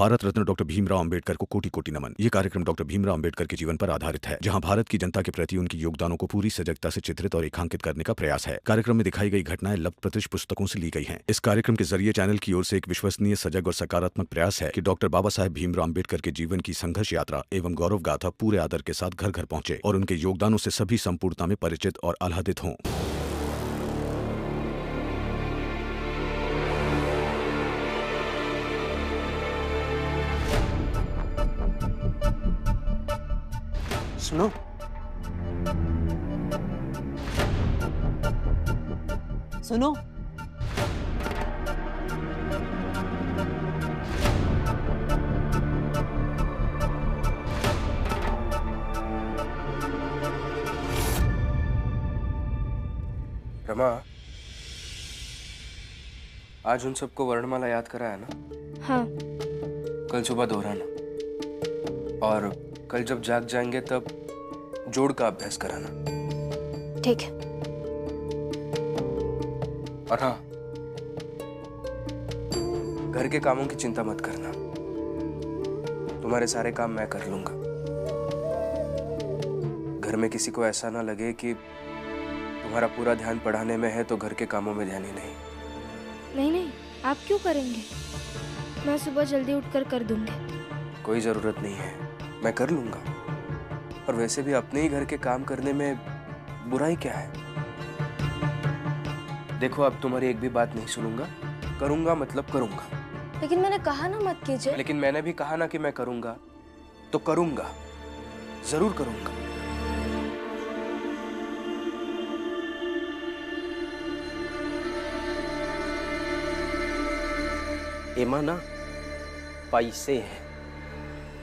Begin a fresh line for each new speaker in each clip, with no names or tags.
Bharat Ratna doctor Bhimrao Ambedkar को कोटि कोटि नमन। ये कार्यक्रम डॉक्टर भीमराव अंबेडकर के जीवन पर आधारित है, जहां भारत की जनता के प्रति उनके योगदानों को पूरी सजगता से चित्रित और रेखांकित करने का प्रयास है। कार्यक्रम में दिखाई गई घटनाएं लब्ध पुस्तकों से ली गई हैं। इस कार्यक्रम के जरिए चैनल की ओर से एक विश्वसनीय, सजग और सकारात्मक प्रयास है कि डॉक्टर बाबा साहेब भीमराव अंबेडकर के जीवन की संघर्ष यात्रा एवं गौरव गाथा पूरे आदर के साथ घर घर पहुंचे और उनके योगदानों से सभी संपूर्णता में परिचित और आह्लादित हों।
सुनो,
सुनो,
रमा, आज उन सबको वर्णमाला याद कराया ना?
हाँ।
कल सुबह दोहराना, और कल जब जाग जाएंगे तब जोड़ का अभ्यास कराना।
ठीक है।
और हाँ, घर के कामों की चिंता मत करना, तुम्हारे सारे काम मैं कर लूंगा। घर में किसी को ऐसा ना लगे कि तुम्हारा पूरा ध्यान पढ़ाने में है तो घर के कामों में ध्यान ही नहीं।
नहीं नहीं, आप क्यों करेंगे? मैं सुबह जल्दी उठकर कर दूंगी।
कोई जरूरत नहीं है, मैं कर लूंगा। और वैसे भी अपने ही घर के काम करने में बुराई क्या है? देखो, अब तुम्हारी एक भी बात नहीं सुनूंगा। करूंगा मतलब करूंगा।
लेकिन मैंने कहा ना मत कीजिए।
लेकिन मैंने भी कहा ना कि मैं करूंगा, तो करूंगा, जरूर करूंगा।
एमा ना, पैसे हैं,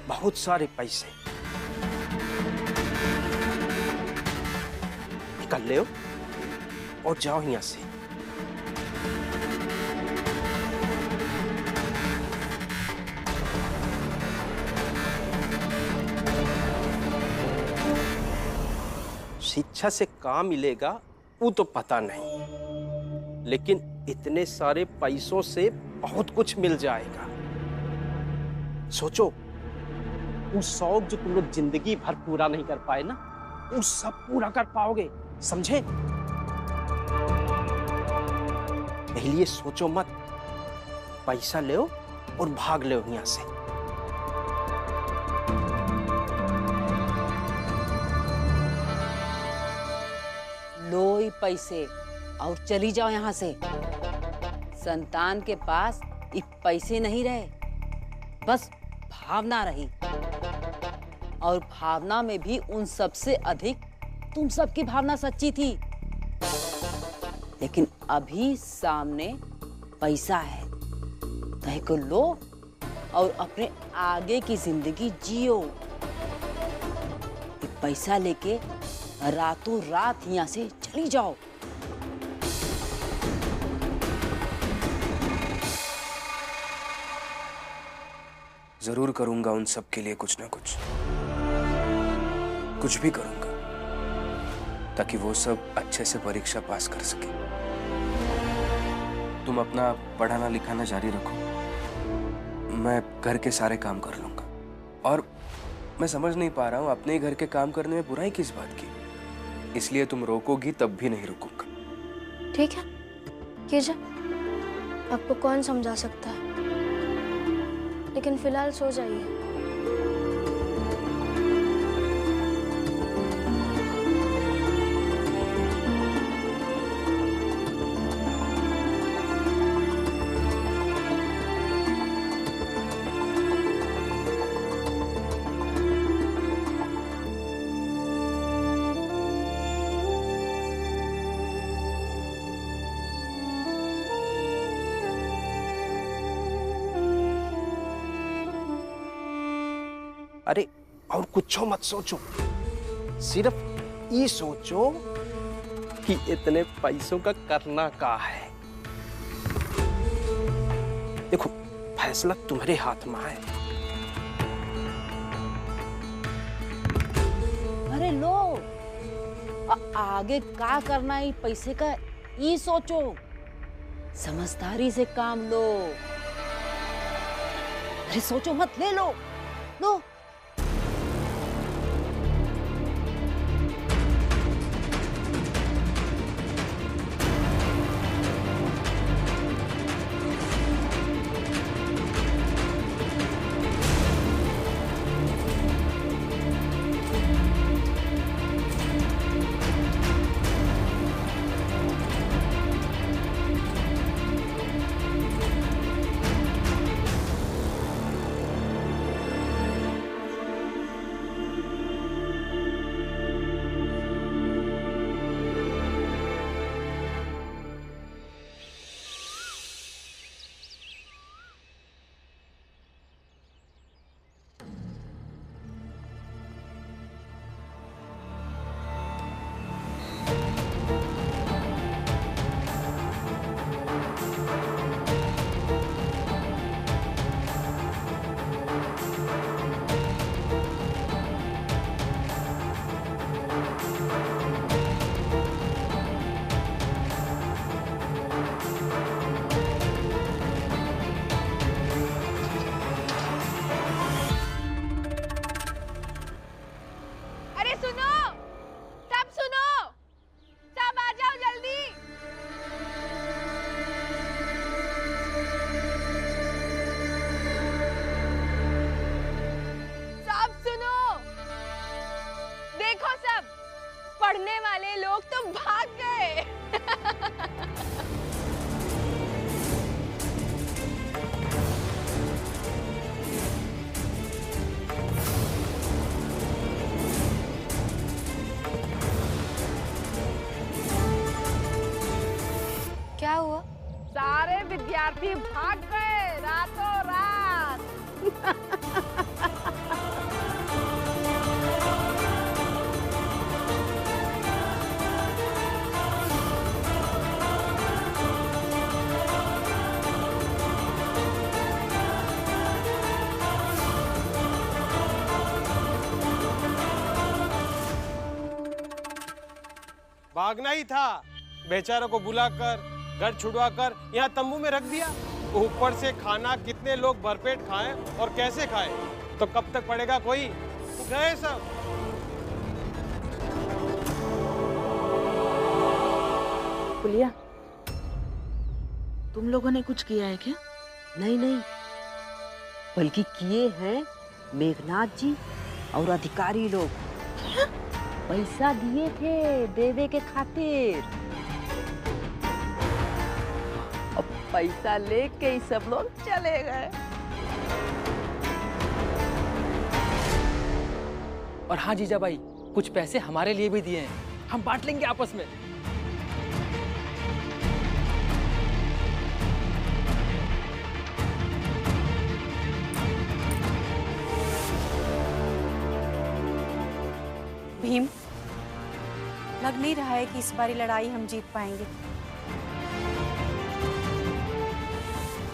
बहुत सारे पैसे। निकाल ले और जाओ यहां से। शिक्षा से काम मिलेगा वो तो पता नहीं, लेकिन इतने सारे पैसों से बहुत कुछ मिल जाएगा। सोचो, वो शौक जो तुम लोग जिंदगी भर पूरा नहीं कर पाए ना, वो सब पूरा कर पाओगे, समझे? इसलिए सोचो मत, पैसा ले और भाग ले यहां से।
लो ही पैसे और चली जाओ यहाँ से। संतान के पास ये पैसे नहीं रहे, बस भावना रही, और भावना में भी उन सबसे अधिक तुम सबकी भावना सच्ची थी। लेकिन अभी सामने पैसा है, तय को लो और अपने आगे की जिंदगी जियो। ये पैसा लेके रातों रात यहाँ से चली जाओ।
जरूर करूंगा उन सब के लिए कुछ ना कुछ भी करूंगा, ताकि वो सब अच्छे से परीक्षा पास कर सके। तुम अपना पढ़ाना लिखाना जारी रखो, मैं घर के सारे काम कर लूंगा। और मैं समझ नहीं पा रहा हूँ, अपने ही घर के काम करने में बुराई किस बात की? इसलिए तुम रोकोगी तब भी नहीं रुकूंगा।
ठीक है, कीजिए, आपको कौन समझा सकता है। लेकिन फिलहाल सो जाइए।
अरे और कुछ मत सोचो, सिर्फ ये सोचो कि इतने पैसों का करना क्या है। देखो, फैसला तुम्हारे हाथ में है।
अरे लो, आगे क्या करना है पैसे का ये सोचो, समझदारी से काम लो। अरे सोचो मत, ले लो लो।
पढ़ने वाले लोग तो भाग गए।
क्या हुआ?
सारे विद्यार्थी भाग गए रातों रात।
भागना ही था, बेचारों को बुलाकर घर छुड़वाकर यहाँ तंबू में रख दिया। ऊपर से खाना कितने लोग भरपेट खाएं और कैसे खाएं, तो कब तक पड़ेगा कोई? गए सब।
पुलिया, तुम लोगों ने कुछ किया है क्या?
नहीं नहीं, बल्कि किए हैं मेघनाथ जी और अधिकारी लोग। पैसा दिए थे देवे के खातिर, अब पैसा लेके ही सब लोग चले गए।
और हाँ जीजा भाई, कुछ पैसे हमारे लिए भी दिए हैं, हम बांट लेंगे आपस में।
भीम, लग नहीं रहा है कि इस बारी लड़ाई हम जीत पाएंगे।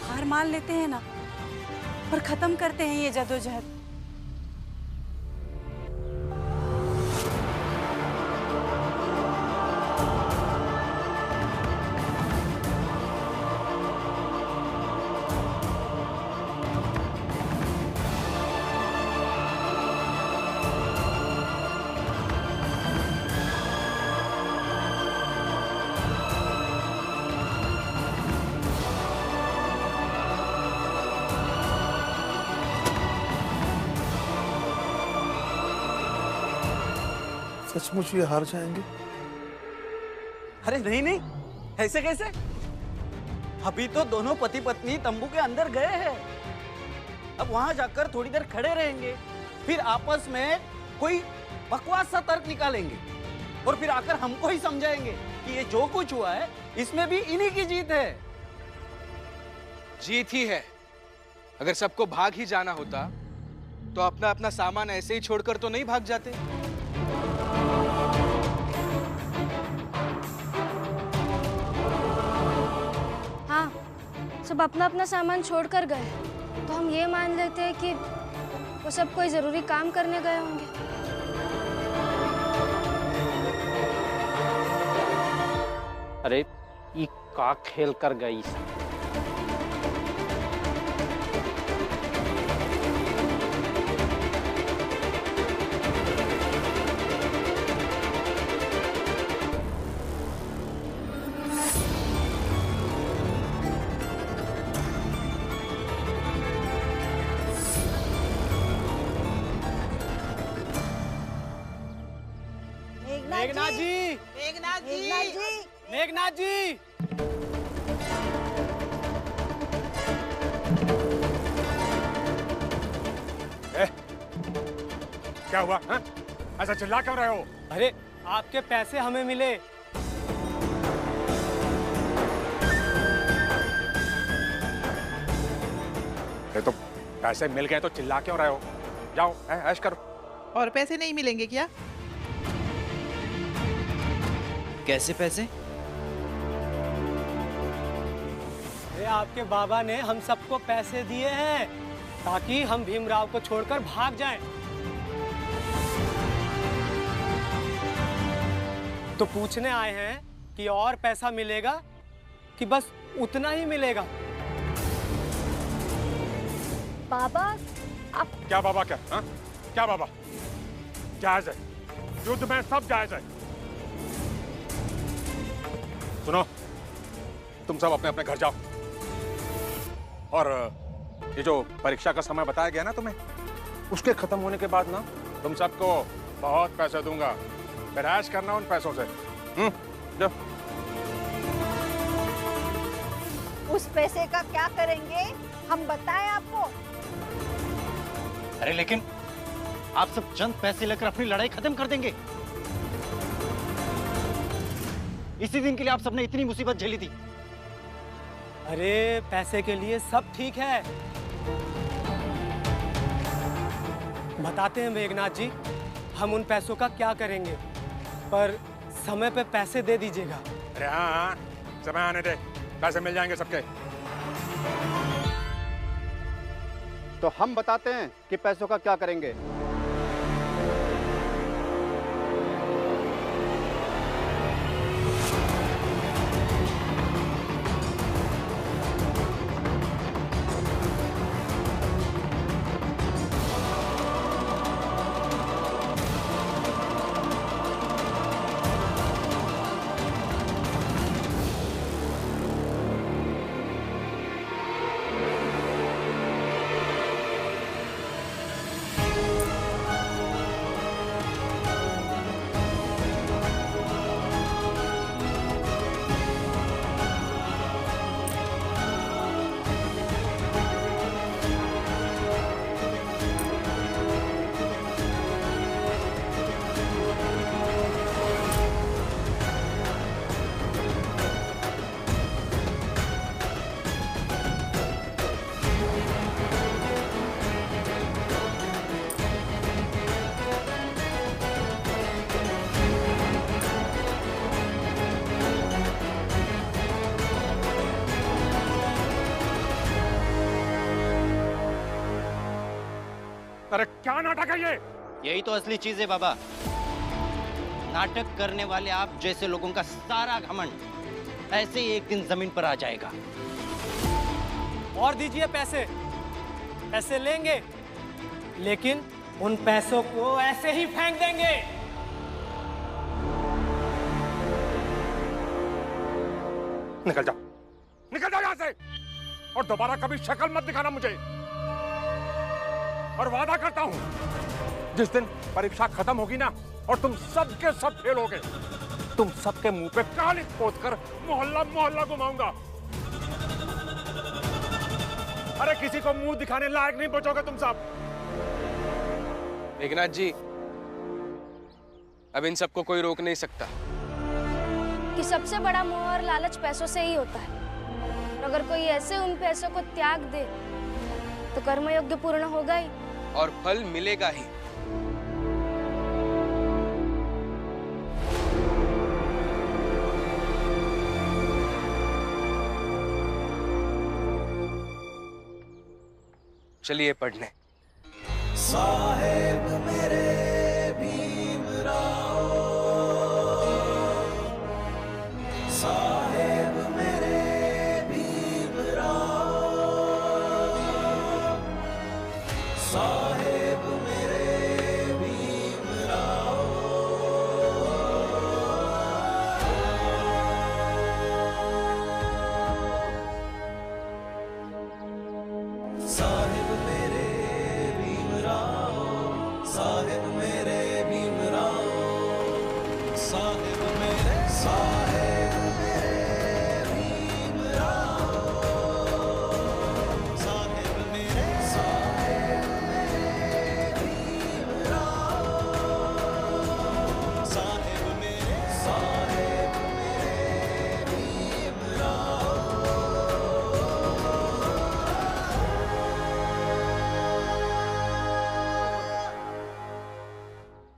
हार मान लेते हैं ना और खत्म करते हैं ये जदोजहद।
सचमुच ये हार जाएंगे?
अरे नहीं नहीं, ऐसे कैसे? अभी तो दोनों पति पत्नी तंबू के अंदर गए हैं। अब वहां जाकर थोड़ी देर खड़े रहेंगे, फिर आपस में कोई बकवास सा तर्क निकालेंगे और फिर आकर हमको ही समझाएंगे कि ये जो कुछ हुआ है इसमें भी इन्हीं की जीत है।
जीत ही है। अगर सबको भाग ही जाना होता तो अपना अपना सामान ऐसे ही छोड़कर तो नहीं भाग जाते।
हाँ, सब अपना अपना सामान छोड़कर गए, तो हम ये मान लेते हैं कि वो सब कोई जरूरी काम करने गए होंगे।
अरे ये का खेल कर गई।
मेघनाथ जी,
मेघनाथ जी,
मेघनाथ जी।
क्या हुआ हा? ऐसा चिल्ला क्यों रहे हो?
अरे आपके पैसे हमें मिले।
ये तो पैसे मिल गए तो चिल्ला क्यों रहे हो? जाओ ऐश करो।
और पैसे नहीं मिलेंगे क्या?
कैसे पैसे?
अरे आपके बाबा ने हम सबको पैसे दिए हैं ताकि हम भीमराव को छोड़कर भाग जाएं। तो पूछने आए हैं कि और पैसा मिलेगा कि बस उतना ही मिलेगा?
बाबा आप
क्या बाबा क्या? हा? क्या बाबा? जायज है, युद्ध में सब जायज है। सुनो, तुम सब अपने अपने घर जाओ। और ये जो परीक्षा का समय बताया गया ना तुम्हें, उसके खत्म होने के बाद ना तुम सबको बहुत पैसे दूंगा। फिर ऐश करना उन पैसों से। जाओ।
उस पैसे का क्या करेंगे हम बताएं आपको?
अरे लेकिन आप सब चंद पैसे लेकर अपनी लड़ाई खत्म कर देंगे। इसी दिन के लिए आप सबने इतनी मुसीबत झेली थी।
अरे पैसे के लिए सब ठीक है। बताते हैं मेघनाथ जी, हम उन पैसों का क्या करेंगे, पर समय पे पैसे दे दीजिएगा।
अरे हाँ, समय आने दे, पैसे मिल जाएंगे सबके।
तो हम बताते हैं कि पैसों का क्या करेंगे।
अरे क्या नाटक है ये?
यही तो असली चीज है बाबा। नाटक करने वाले आप जैसे लोगों का सारा घमंड ऐसे ही एक दिन जमीन पर आ जाएगा।
और दीजिए पैसे, पैसे लेंगे लेकिन उन पैसों को ऐसे ही फेंक देंगे।
निकल जाओ, निकल जाओ यहाँ से, और दोबारा कभी शक्ल मत दिखाना मुझे। और वादा करता हूं, जिस दिन परीक्षा खत्म होगी ना और तुम सब के सब फेल होगे, तुम सबके मुंह पे कालिख पोतकर मोहल्ला मोहल्ला घुमाऊंगा। अरे किसी को मुंह दिखाने लायक नहीं बचोगे तुम सब।
मेघनाथ जी, अब इन सबको कोई रोक नहीं सकता।
कि सबसे बड़ा मोह और लालच पैसों से ही होता है। और अगर कोई ऐसे उन पैसों को त्याग दे तो कर्मयोग्य पूर्ण होगा ही,
और फल मिलेगा ही। चलिए पढ़ने।
साहेब मेरे भीमराव, साहेब मेरे भीमराव, साहेब मेरे भीमराव, साहेब मेरे भीमराव, साहेब मेरे भीमराव,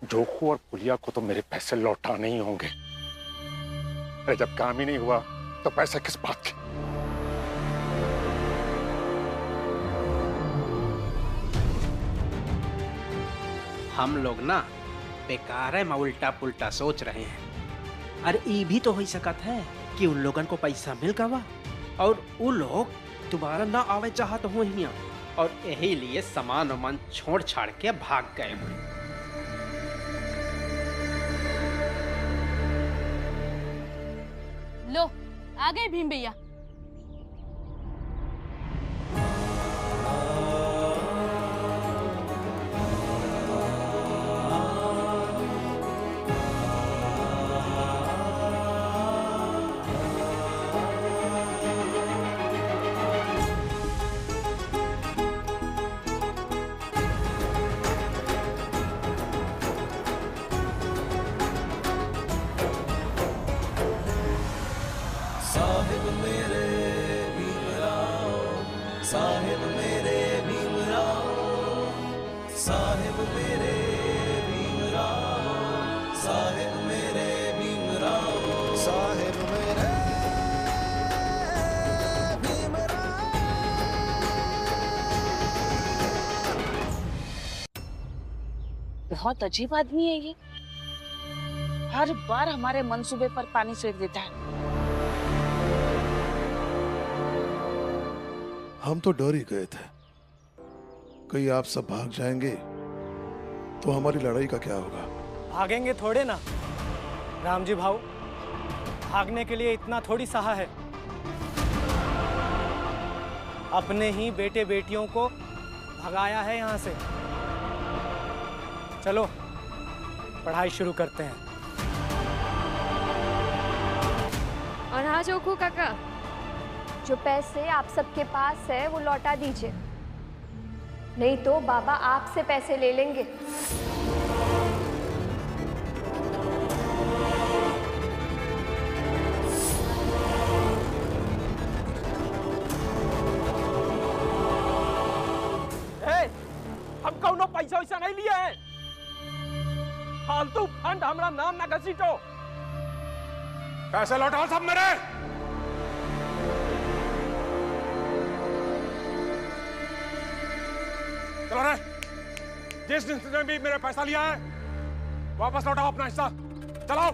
जोखू और पुलिया को तो मेरे पैसे लौटाने ही होंगे। अरे जब काम ही नहीं हुआ तो पैसे किस बात के?
हम लोग ना बेकार है मैं उल्टा पुल्टा सोच रहे हैं। अरे ये भी तो हो सकत है कि उन लोगन को पैसा मिल गवा और वो लोग दोबारा ना आवे चाहत हो ही और यही लिए सामान वामान छोड़ छाड़ के भाग गए हुए।
लो आ गए भीम भैया।
साहिब मेरे भीमराव, साहिब मेरे भीमराव, साहिब मेरे भीमराव, साहिब मेरे भीमराव, साहिब मेरे
बहुत अजीब आदमी है ये, हर बार हमारे मंसूबे पर पानी फेर देता है।
हम तो डर ही गए थे, कहीं आप सब भाग जाएंगे तो हमारी लड़ाई का क्या होगा।
भागेंगे थोड़े ना राम जी भाऊ, भागने के लिए इतना थोड़ी सहा है। अपने ही बेटे बेटियों को भगाया है यहाँ से। चलो पढ़ाई शुरू करते हैं।
और हाँ जोखू काका, जो पैसे आप सबके पास है वो लौटा दीजिए, नहीं तो बाबा आपसे पैसे ले लेंगे।
हम कौनो पैसा वैसा नहीं लिया है। फालतू फंड हमारा नाम ना घसीटो।
पैसे लौटाओ सब मेरे। चलो रे, जिस जिसने भी मेरा पैसा लिया है वापस लौटाओ अपना हिस्सा। चलो।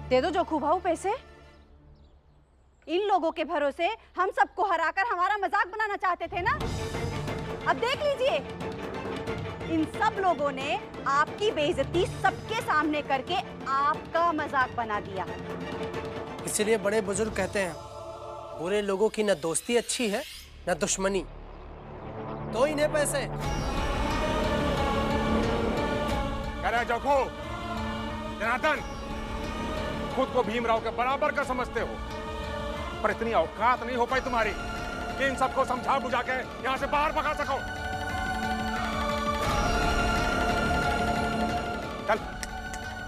दे दो जोखू भाऊ पैसे। इन लोगों के भरोसे हम सबको हराकर हमारा मजाक बनाना चाहते थे ना। अब देख लीजिए, इन सब लोगों ने आपकी बेइज्जती सबके सामने करके आपका मजाक बना दिया।
इसीलिए बड़े बुजुर्ग कहते हैं, बुरे लोगों की न दोस्ती अच्छी है न दुश्मनी। तो इन्हें पैसे।
अरे जोखू, जनार्दन, खुद को भीमराव के बराबर का समझते हो, पर इतनी औकात नहीं हो पाई तुम्हारी कि इन सबको समझा बुझा के यहाँ से बाहर भगा सको। चल,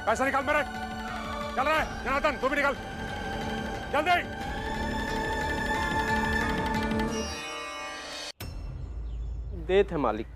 पैसा निकाल मेरे। चल रहा है जनार्दन, तू भी निकाल जल्दी।
दे थे मालिक।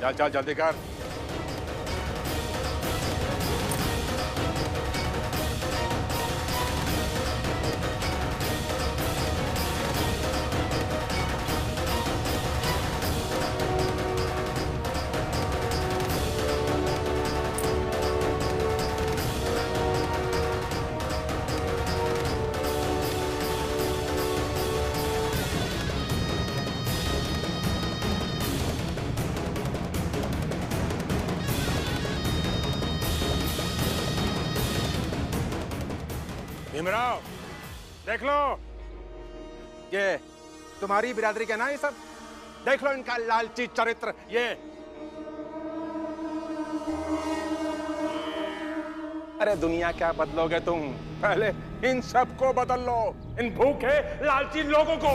चल चल जल्दी कर। भीमराव, देख लो, ये तुम्हारी बिरादरी का ना ये सब। देख लो इनका लालची चरित्र। ये अरे दुनिया क्या बदलोगे तुम, पहले इन सबको बदल लो, इन भूखे लालची लोगों को।